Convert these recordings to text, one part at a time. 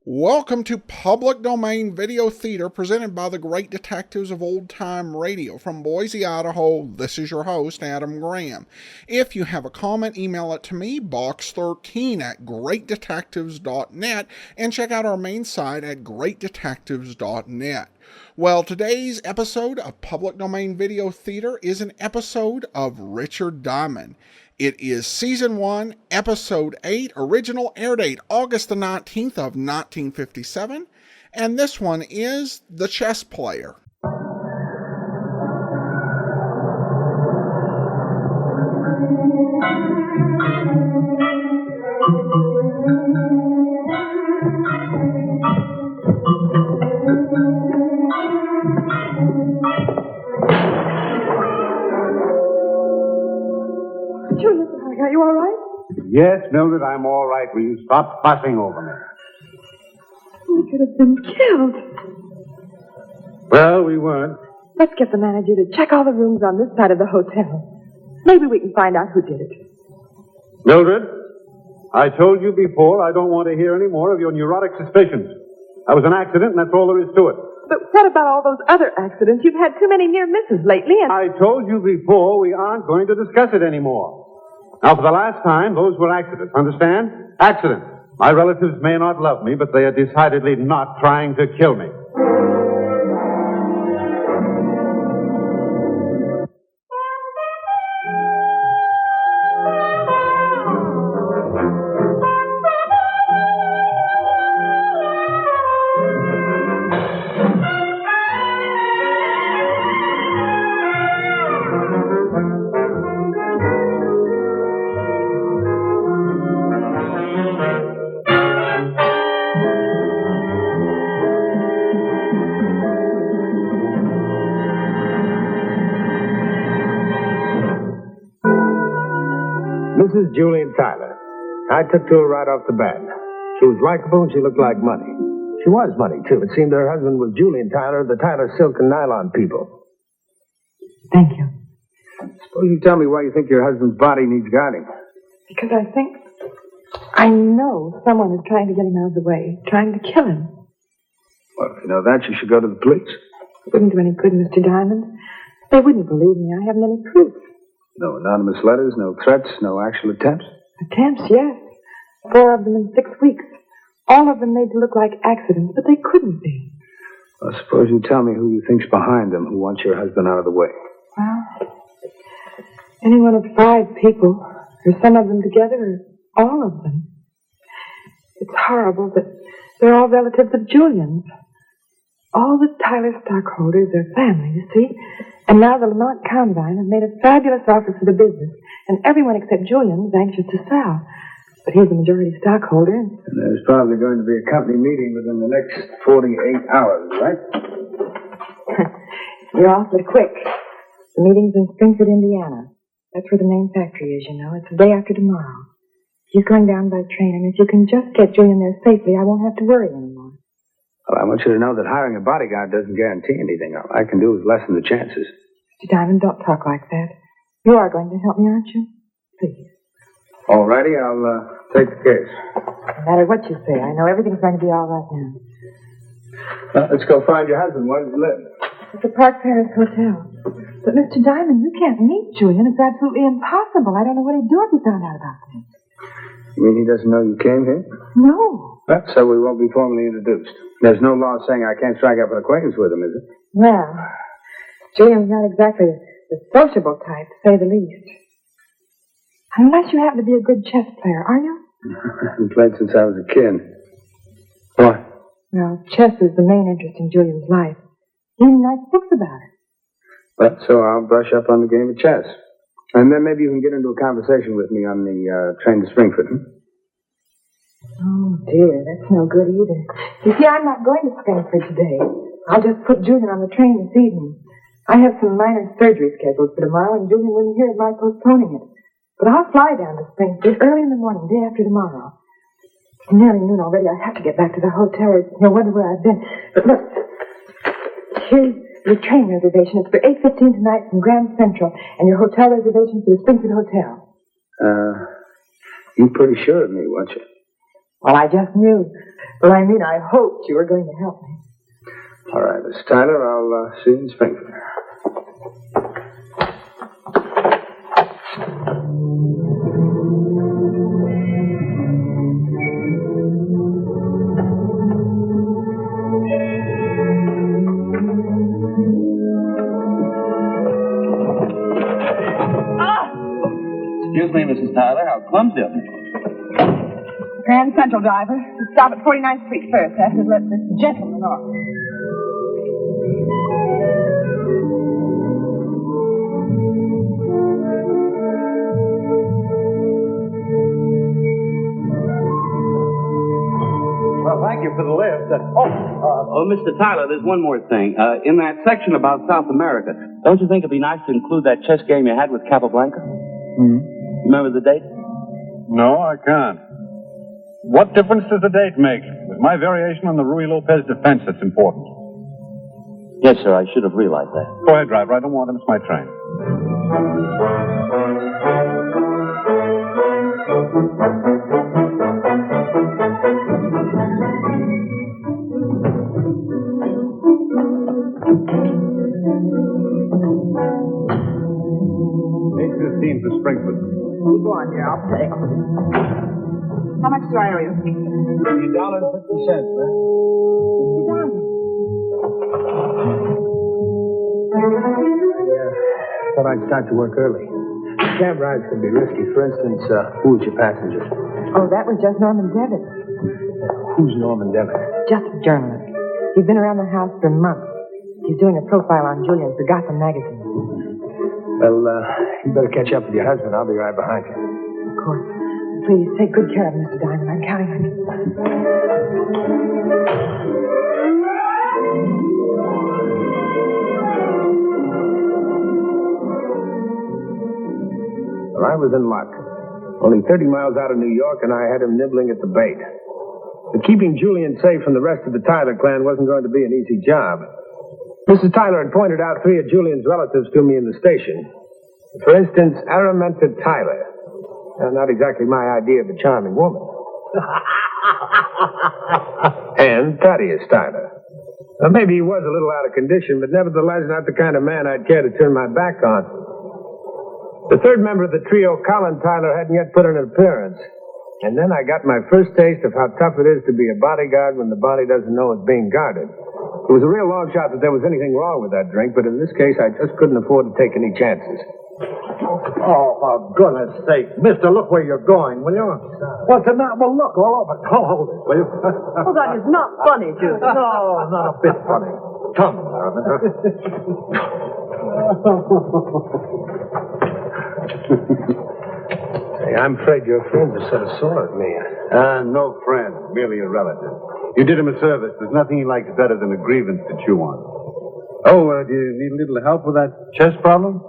Welcome to Public Domain Video Theater presented by the Great Detectives of Old Time Radio. From Boise, Idaho, this is your host, Adam Graham. If you have a comment, email it to me, box13@greatdetectives.net, and check out our main site at greatdetectives.net. Well, today's episode of Public Domain Video Theater is an episode of Richard Diamond. It is Season 1, Episode 8, original air date August the 19th of 1957, and this one is The Chess Player. Are you all right? Yes, Mildred, I'm all right. Will you stop fussing over me? We could have been killed. Well, we weren't. Let's get the manager to check all the rooms on this side of the hotel. Maybe we can find out who did it. Mildred, I told you before I don't want to hear any more of your neurotic suspicions. That was an accident, and that's all there is to it. But what about all those other accidents? You've had too many near misses lately, and... I told you before we aren't going to discuss it anymore. Now, for the last time, those were accidents. Understand? Accidents. My relatives may not love me, but they are decidedly not trying to kill me. Mrs. Julian Tyler. I took to her right off the bat. She was likable and she looked like money. She was money, too. It seemed her husband was Julian Tyler, the Tyler Silk and Nylon people. Thank you. Suppose you tell me why you think your husband's body needs guarding. Because I know someone is trying to get him out of the way, trying to kill him. Well, if you know that, you should go to the police. It wouldn't do any good, Mr. Diamond. They wouldn't believe me. I haven't any proof. No anonymous letters, no threats, no actual attempts? Attempts, yes. 4 of them in 6 weeks. All of them made to look like accidents, but they couldn't be. Well, suppose you tell me who you think's behind them, who wants your husband out of the way. Well, any one of 5 people, or some of them together, or all of them. It's horrible, but they're all relatives of Julian's. All the Tyler stockholders are family, you see. And now the Lamont Combine have made a fabulous offer for the business, and everyone except Julian is anxious to sell. But he's the majority stockholder. And there's probably going to be a company meeting within the next 48 hours, right? You're awfully quick. The meeting's in Springfield, Indiana. That's where the main factory is, you know. It's the day after tomorrow. He's going down by train, and if you can just get Julian there safely, I won't have to worry anymore. Well, I want you to know that hiring a bodyguard doesn't guarantee anything. All I can do is lessen the chances. Mr. Diamond, don't talk like that. You are going to help me, aren't you? Please. All righty, I'll take the case. No matter what you say, I know everything's going to be all right now. Well, let's go find your husband. Where does he live? At the Park Paris Hotel. But, Mr. Diamond, you can't meet Julian. It's absolutely impossible. I don't know what he'd do if he found out about this. You mean he doesn't know you came here? No. Well, so we won't be formally introduced. There's no law saying I can't strike up an acquaintance with him, is it? Well, Julian's not exactly the sociable type, to say the least. Unless you happen to be a good chess player, are you? I've played since I was a kid. Why? Well, chess is the main interest in Julian's life. He even writes books about it. Well, so I'll brush up on the game of chess. And then maybe you can get into a conversation with me on the train to Springfield. Oh, dear, that's no good either. You see, I'm not going to Springfield today. I'll just put Julian on the train this evening. I have some minor surgery scheduled for tomorrow, and Julian wouldn't hear of my postponing it. But I'll fly down to Springfield early in the morning, day after tomorrow. It's nearly noon already. I have to get back to the hotel, or you'll wonder where I've been. But look, here's your train reservation. It's for 8:15 tonight from Grand Central, and your hotel reservation for the Springfield Hotel. You're pretty sure of me, weren't you? Well, I just knew. Well, I mean, I hoped you were going to help me. All right, Miss Tyler, I'll see you in Springfield. Excuse me, Mrs. Tyler. How clumsy of me. Grand Central driver. Stop at 49th Street first. I have to let this gentleman off. Well, thank you for the lift. Mr. Tyler, there's one more thing. In that section about South America, don't you think it'd be nice to include that chess game you had with Capablanca? Remember the date? No, I can't. What difference does the date make? With my variation on the Ruy Lopez defense, it's important. Yes, sir. I should have realized that. Go ahead, driver. I don't want to miss my train. $8.15 for Springfield. Go on, here. I'll pay. How much do I owe you? $3.50, man. Thought I'd start to work early. Cab rides can be risky. For instance, who was your passenger? Oh, that was just Norman Devitt. Who's Norman Devitt? Just a journalist. He's been around the house for months. He's doing a profile on Julian for Gotham magazine. Well, you better catch up with your husband. I'll be right behind you. Of course. Please, take good care of him, Mr. Diamond. I'm counting on you. Well, I was in luck. Only 30 miles out of New York, and I had him nibbling at the bait. But keeping Julian safe from the rest of the Tyler clan wasn't going to be an easy job. Mrs. Tyler had pointed out 3 of Julian's relatives to me in the station. For instance, Araminta Tyler. Not exactly my idea of a charming woman. And Thaddeus Tyler. Well, maybe he was a little out of condition, but nevertheless not the kind of man I'd care to turn my back on. The third member of the trio, Colin Tyler, hadn't yet put in an appearance. And then I got my first taste of how tough it is to be a bodyguard when the body doesn't know it's being guarded. It was a real long shot that there was anything wrong with that drink, but in this case, I just couldn't afford to take any chances. Oh, for goodness sake. Mister, look where you're going, will you? What's the matter? Well, look all over. Hold it, will you? Oh, that is not funny, Julian. No, not a bit funny. Come, Araminta. Hey, I'm afraid your friends are sort of sore at me. No friend, merely a relative. You did him a service. There's nothing he likes better than a grievance to chew on. Oh, do you need a little help with that chess problem?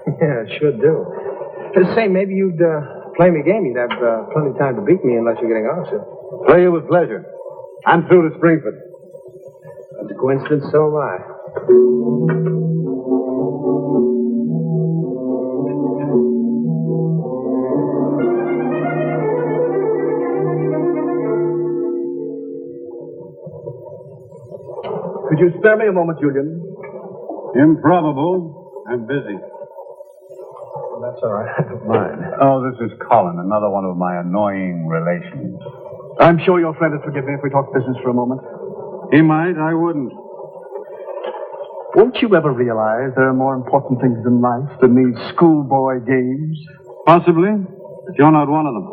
Yeah, sure do. Say, maybe you'd play me a game. You'd have plenty of time to beat me unless you're getting off, sir. Play you with pleasure. I'm through to Springfield. That's a coincidence, so am I. Could you spare me a moment, Julian? Improbable. I'm busy. Well, that's all right. I don't mind. Oh, this is Colin, another one of my annoying relations. I'm sure your friend would forgive me if we talk business for a moment. He might, I wouldn't. Won't you ever realize there are more important things in life than these schoolboy games? Possibly, but you're not one of them.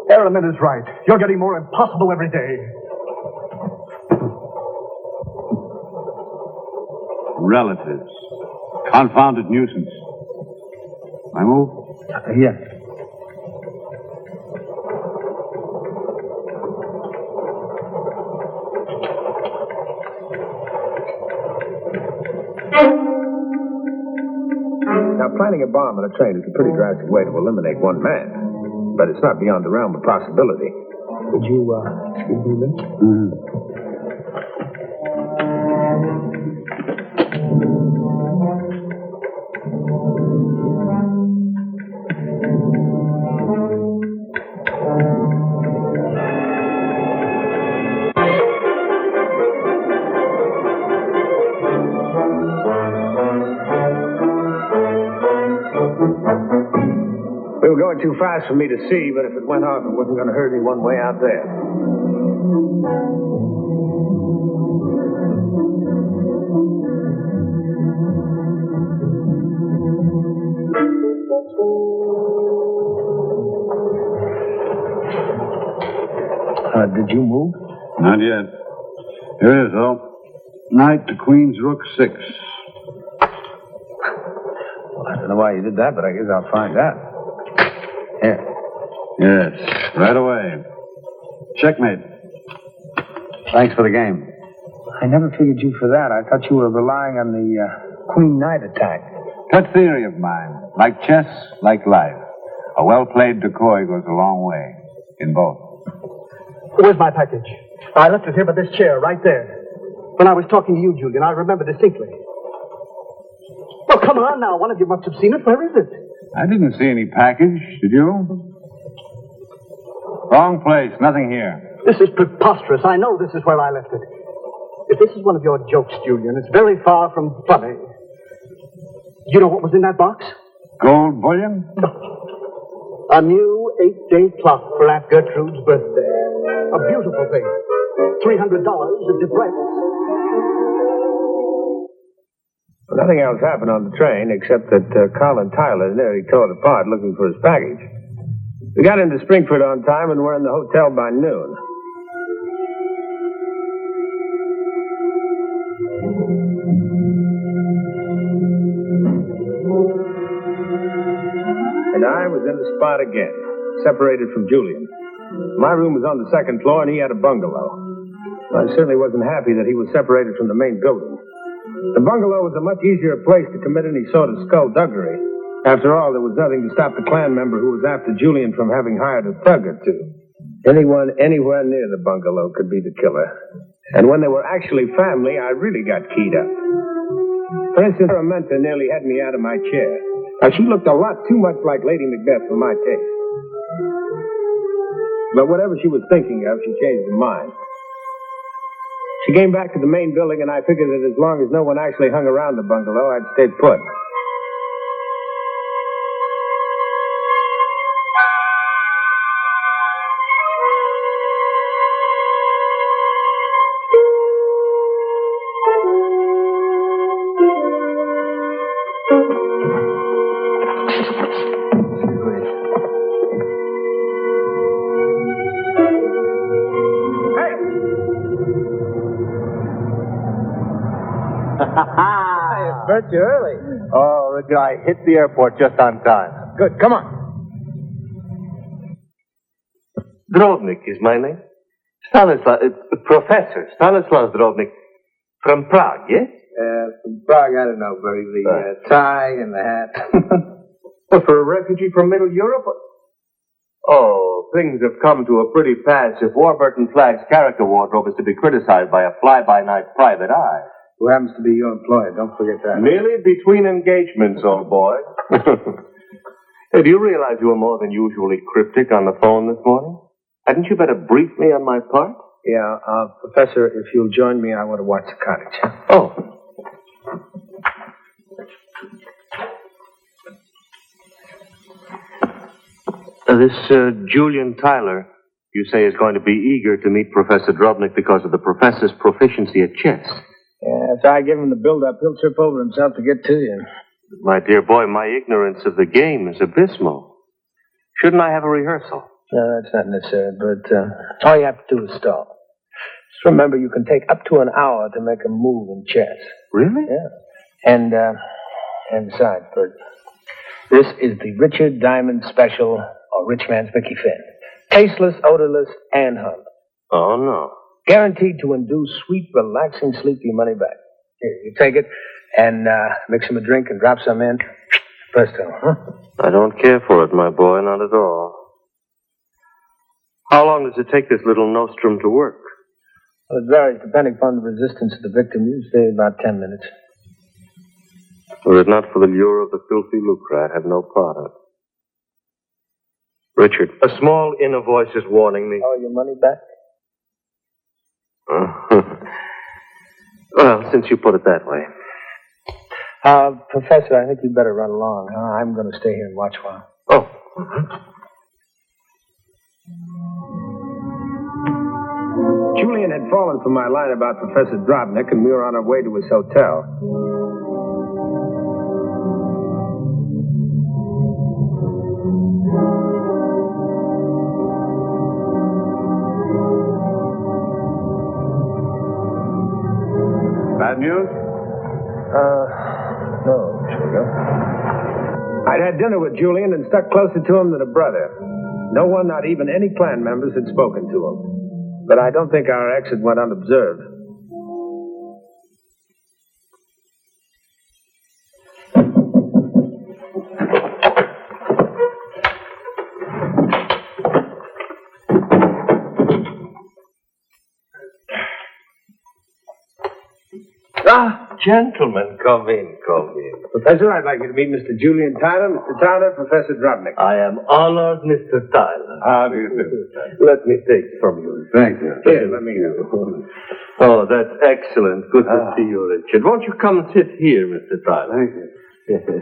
Araminta is right. You're getting more impossible every day. Relatives. Confounded nuisance. I move? Yes. Now, planting a bomb on a train is a pretty drastic way to eliminate one man. But it's not beyond the realm of possibility. Would you, excuse me a minute? too fast for me to see, but if it went off, it wasn't going to hurt me one way out there. Did you move? Not yet. Here it is, though. Knight to Queen's Rook 6. Well, I don't know why you did that, but I guess I'll find out. Here. Yes, right away. Checkmate. Thanks for the game. I never figured you for that. I thought you were relying on the Queen Knight attack. Pet theory of mine. Like chess, like life. A well-played decoy goes a long way. In both. Where's my package? I left it here by this chair, right there. When I was talking to you, Julian, I remember distinctly. Well, come on now. One of you must have seen it. Where is it? I didn't see any package, did you? Wrong place, nothing here. This is preposterous. I know this is where I left it. If this is one of your jokes, Julian, it's very far from funny. You know what was in that box? Gold bullion? A new 8-day clock for Aunt Gertrude's birthday. A beautiful thing. $300 at Debrett. Well, nothing else happened on the train except that Colin Tyler nearly tore it apart looking for his package. We got into Springford on time and were in the hotel by noon. And I was in the spot again, separated from Julian. My room was on the second floor, and he had a bungalow. I certainly wasn't happy that he was separated from the main building. The bungalow was a much easier place to commit any sort of skullduggery. After all, there was nothing to stop the clan member who was after Julian from having hired a thug or two. Anyone anywhere near the bungalow could be the killer. And when they were actually family, I really got keyed up. For instance, Araminta nearly had me out of my chair. Now, she looked a lot too much like Lady Macbeth for my taste. But whatever she was thinking of, she changed her mind. She came back to the main building, and I figured that as long as no one actually hung around the bungalow, I'd stay put. Bert, you early. Oh, Richard, I hit the airport just on time. Good, come on. Drobnik is my name. Professor Stanislav Drobnik from Prague, yes? From Prague, I don't know, Bertie. The tie and the hat. Well, for a refugee from Middle Europe? Oh, things have come to a pretty pass if Warburton Flagg's character wardrobe is to be criticized by a fly-by-night private eye. Who happens to be your employer, don't forget that. Merely between engagements, old boy. Hey, do you realize you were more than usually cryptic on the phone this morning? Hadn't you better brief me on my part? Yeah, Professor, if you'll join me, I want to watch the cottage. Oh. This Julian Tyler, you say, is going to be eager to meet Professor Drobnik because of the professor's proficiency at chess. Yeah, if I give him the build-up, he'll trip over himself to get to you. My dear boy, my ignorance of the game is abysmal. Shouldn't I have a rehearsal? No, that's not necessary, but all you have to do is stall. Just remember, you can take up to an hour to make a move in chess. Really? Yeah. And besides, Bert, this is the Richard Diamond Special, or Rich Man's Mickey Finn. Tasteless, odorless, and hung. Oh, no. Guaranteed to induce sweet, relaxing sleep your money back. Here, you take it and mix him a drink and drop some in. Presto, huh? I don't care for it, my boy, not at all. How long does it take this little nostrum to work? Well, it varies depending upon the resistance of the victim. Usually about 10 minutes. Were it not for the lure of the filthy lucre, I'd have no part of it. Richard, a small inner voice is warning me. Oh, your money back? Well, since you put it that way. Professor, I think you'd better run along. I'm going to stay here and watch a while. Oh. Julian had fallen for my line about Professor Drobnik, and we were on our way to his hotel. Bad news? No, sugar. I'd had dinner with Julian and stuck closer to him than a brother. No one, not even any clan members, had spoken to him. But I don't think our exit went unobserved. Ah, gentlemen, come in, come in. Professor, I'd like you to meet Mr. Julian Tyler. Mr. Tyler, Professor Drobnik. I am honored, Mr. Tyler. How do you do? Let me take from you. Thank you. Here, let me... Oh, that's excellent. Good to see you, Richard. Won't you come and sit here, Mr. Tyler? Thank you.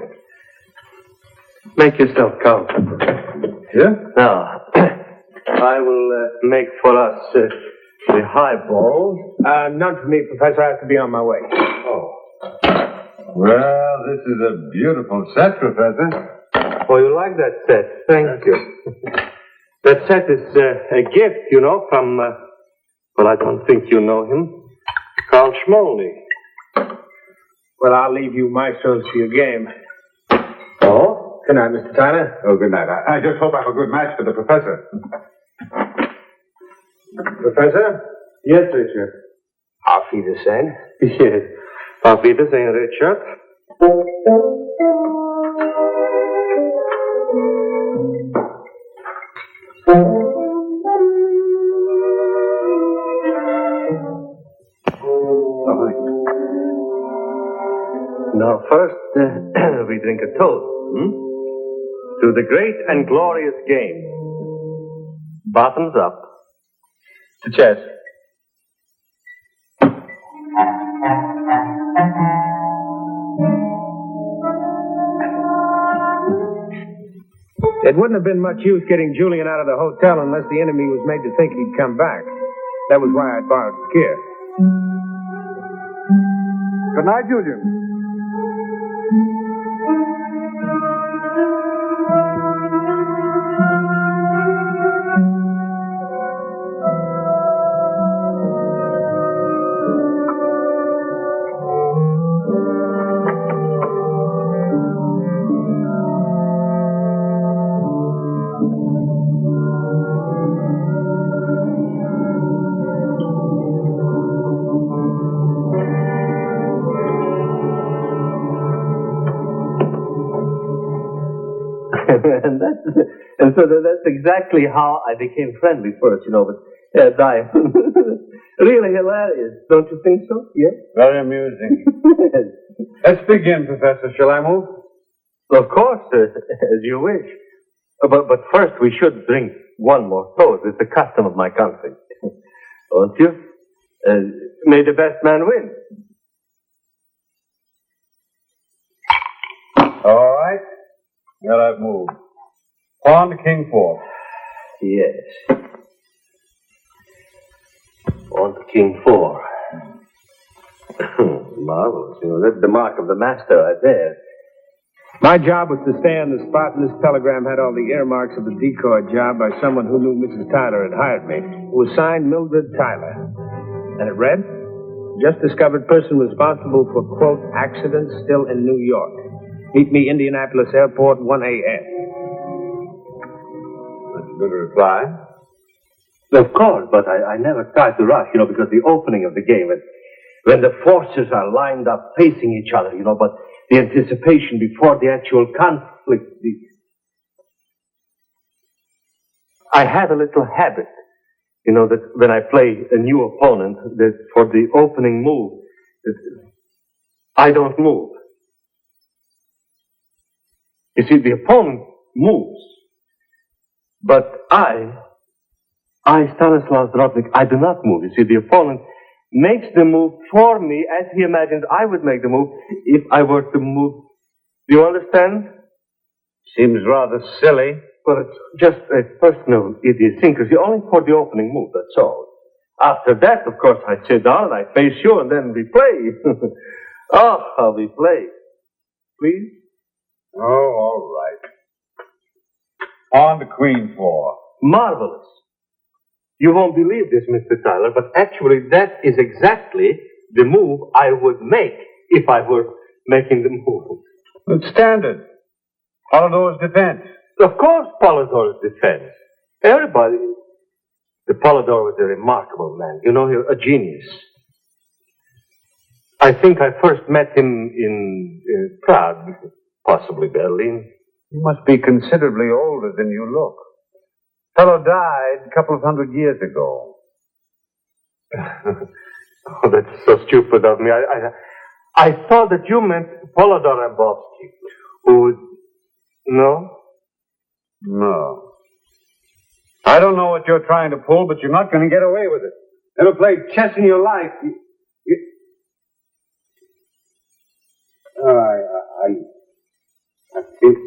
Make yourself comfortable. Yeah? Now, I will make for us the highballs. None for me, Professor. I have to be on my way. Oh. Well, this is a beautiful set, Professor. Oh, you like that set? Thank you. That set is a gift, you know, from, well, I don't think you know him, Carl Schmolny. Well, I'll leave you maestros to your game. Oh? Good night, Mr. Tyler. Oh, good night. I just hope I have a good match for the Professor. Professor? Yes, Richard. Auf Wiedersehen. Yes. Auf Wiedersehen, Richard. Now, first, we drink a toast, to the great and glorious game. Bottoms up. To chess. It wouldn't have been much use getting Julian out of the hotel unless the enemy was made to think he'd come back. That was why I borrowed his gear. Good night, Julian. and so that's exactly how I became friendly first, you know, but Di, really hilarious, don't you think so? Yes? Very amusing. Let's begin, Professor. Shall I move? Of course, as you wish. But first we should drink one more toast. It's the custom of my country. Won't you? May the best man win. All right. Well, I've moved. Pawn to King 4. Yes. On to King 4. Marvelous. You know, that's the mark of the master right there. My job was to stay on the spot, and this telegram had all the earmarks of the decoy job by someone who knew Mrs. Tyler had hired me. It was signed Mildred Tyler. And it read, just discovered person responsible for, quote, accident still in New York. Meet me Indianapolis Airport, 1 a.m. That's a good reply. Of course, but I never tried to rush, you know, because the opening of the game, when the forces are lined up facing each other, you know, but the anticipation before the actual conflict, I have a little habit, you know, that when I play a new opponent, that for the opening move, I don't move. You see, the opponent moves, but I, Stanislaus Drobnik, I do not move. You see, the opponent makes the move for me as he imagines I would make the move if I were to move. Do you understand? Seems rather silly. Well, it's just a personal idiosyncrasy, only for the opening move, that's all. After that, of course, I sit down, I face you, and then we play. Oh, how we play. Please? Oh, all right. On to Queen 4. Marvelous. You won't believe this, Mr. Tyler, but actually that is exactly the move I would make if I were making the move. It's standard. Polidor's defense. Of course, Polidor's defense. Everybody. The Polidor was a remarkable man. You know, a genius. I think I first met him in Prague, possibly Berlin. You must be considerably older than you look. Fellow died a couple of 100 years ago. Oh, that's so stupid of me. I thought that you meant Polidor Rambovsky, who... No? No. I don't know what you're trying to pull, but you're not going to get away with it. Never played chess in your life. I think...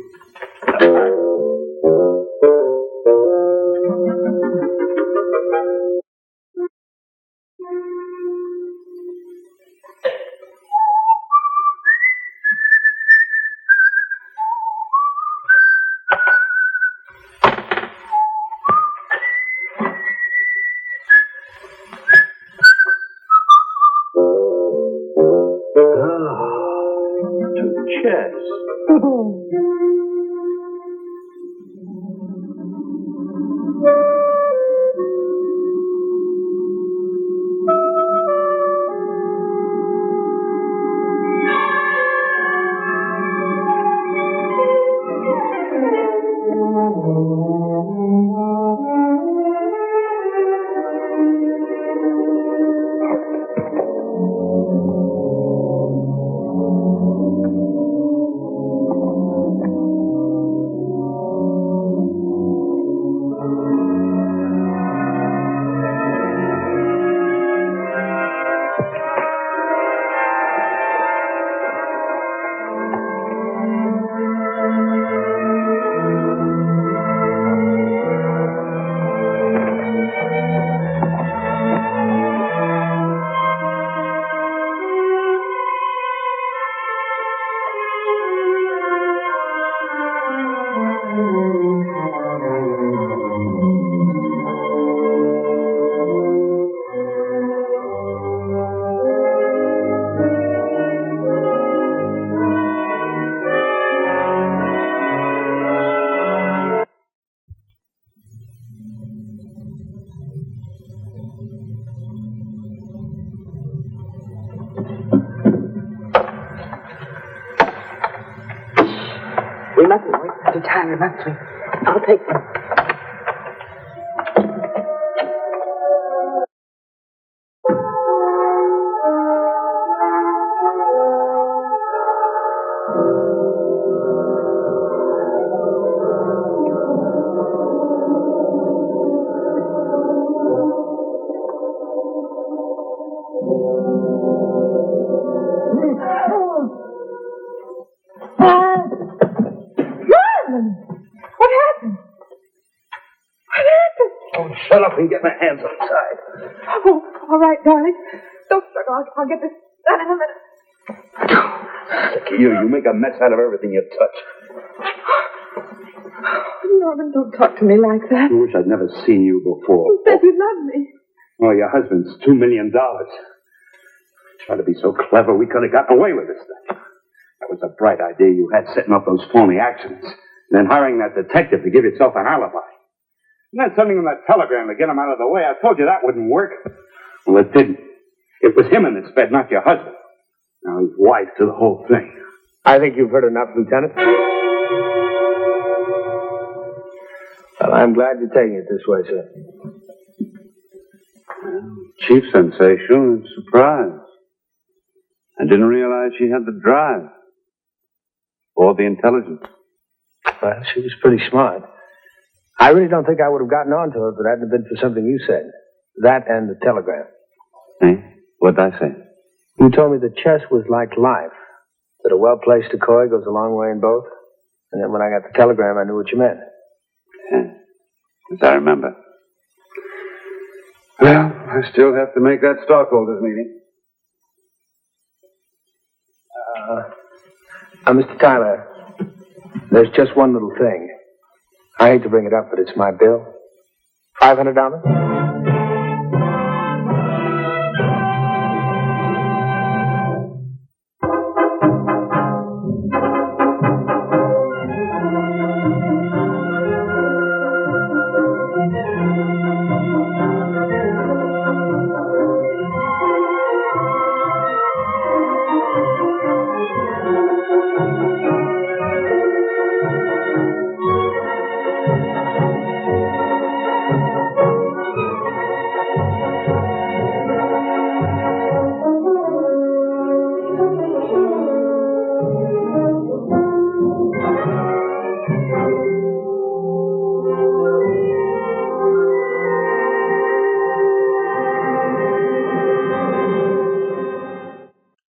Chess. We mustn't wait Mr. Tyler, must we? I'll take them. Shut up and get my hands outside. Oh, all right, darling. Don't struggle. I'll get this done in a minute. Look at you make a mess out of everything you touch. Norman, don't talk to me like that. I wish I'd never seen you before. You said you loved me. Oh, your husband's $2 million. Try to be so clever, we could have gotten away with this thing. That was a bright idea you had, setting up those phony accidents, and then hiring that detective to give yourself an alibi. And then sending him that telegram to get him out of the way. I told you that wouldn't work. Well, it didn't. It was him in this bed, not your husband. Now he's wise to the whole thing. I think you've heard enough, Lieutenant. Well, I'm glad you're taking it this way, sir. Well, chief sensation and surprise. I didn't realize she had the drive. Or the intelligence. Well, she was pretty smart. I really don't think I would have gotten on to her if it hadn't been for something you said. That and the telegram. Eh? What'd I say? You told me that chess was like life. That a well-placed decoy goes a long way in both. And then when I got the telegram, I knew what you meant. Yeah. As I remember. Well, I still have to make that stockholders meeting. Mr. Tyler, there's just one little thing. I hate to bring it up, but it's my bill. $500?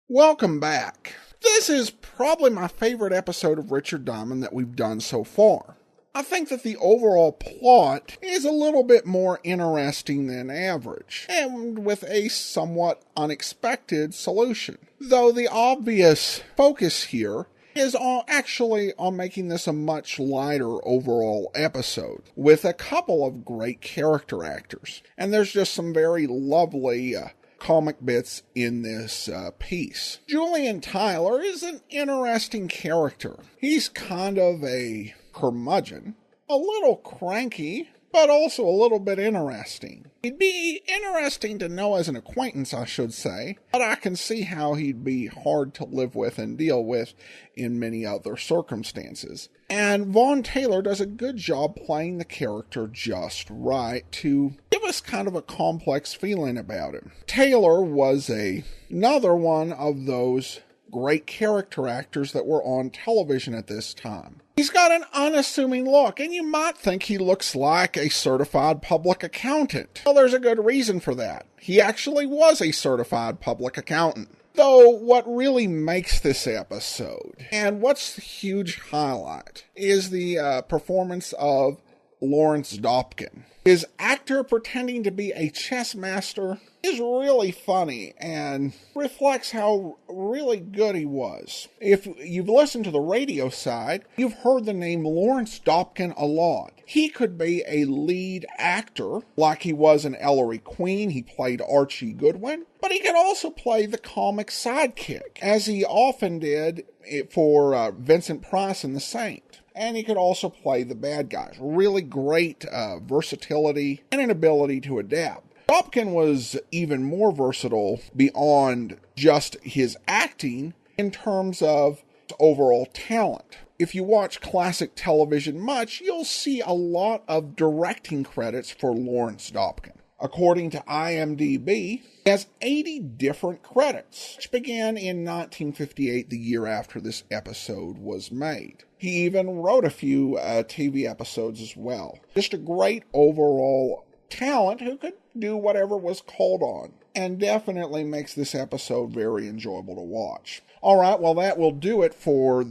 Welcome back. This is probably my favorite episode of Richard Diamond that we've done so far. I think that the overall plot is a little bit more interesting than average, and with a somewhat unexpected solution. Though the obvious focus here is actually on making this a much lighter overall episode, with a couple of great character actors. And there's just some very lovely comic bits in this piece. Julian Tyler is an interesting character. He's kind of a curmudgeon, a little cranky, but also a little bit interesting. He'd be interesting to know as an acquaintance, I should say, but I can see how he'd be hard to live with and deal with in many other circumstances. And Vaughn Taylor does a good job playing the character just right to give us kind of a complex feeling about him. Taylor was another one of those great character actors that were on television at this time. He's got an unassuming look, and you might think he looks like a certified public accountant. Well, there's a good reason for that. He actually was a certified public accountant. Though what really makes this episode, and what's the huge highlight, is the performance of Lawrence Dobkin. His actor pretending to be a chess master is really funny and reflects how really good he was. If you've listened to the radio side, you've heard the name Lawrence Dobkin a lot. He could be a lead actor, like he was in Ellery Queen. He played Archie Goodwin, but he could also play the comic sidekick, as he often did for Vincent Price in The Saint. And he could also play the bad guys. Really great versatility and an ability to adapt. Dobkin was even more versatile beyond just his acting in terms of overall talent. If you watch classic television much, you'll see a lot of directing credits for Lawrence Dobkin. According to IMDb, he has 80 different credits, which began in 1958, the year after this episode was made. He even wrote a few TV episodes as well. Just a great overall talent who could do whatever was called on, and definitely makes this episode very enjoyable to watch. Alright, well that will do it for...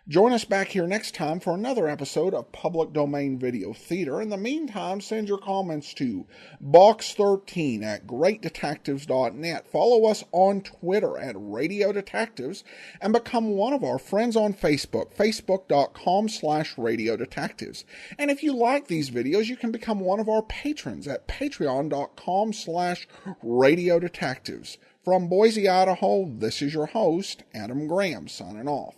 Join us back here next time for another episode of Public Domain Video Theater. In the meantime, send your comments to box13 at greatdetectives.net. Follow us on Twitter at Radio Detectives and become one of our friends on Facebook, facebook.com/Radio Detectives. And if you like these videos, you can become one of our patrons at patreon.com/Radio Detectives. From Boise, Idaho, this is your host, Adam Graham, signing off.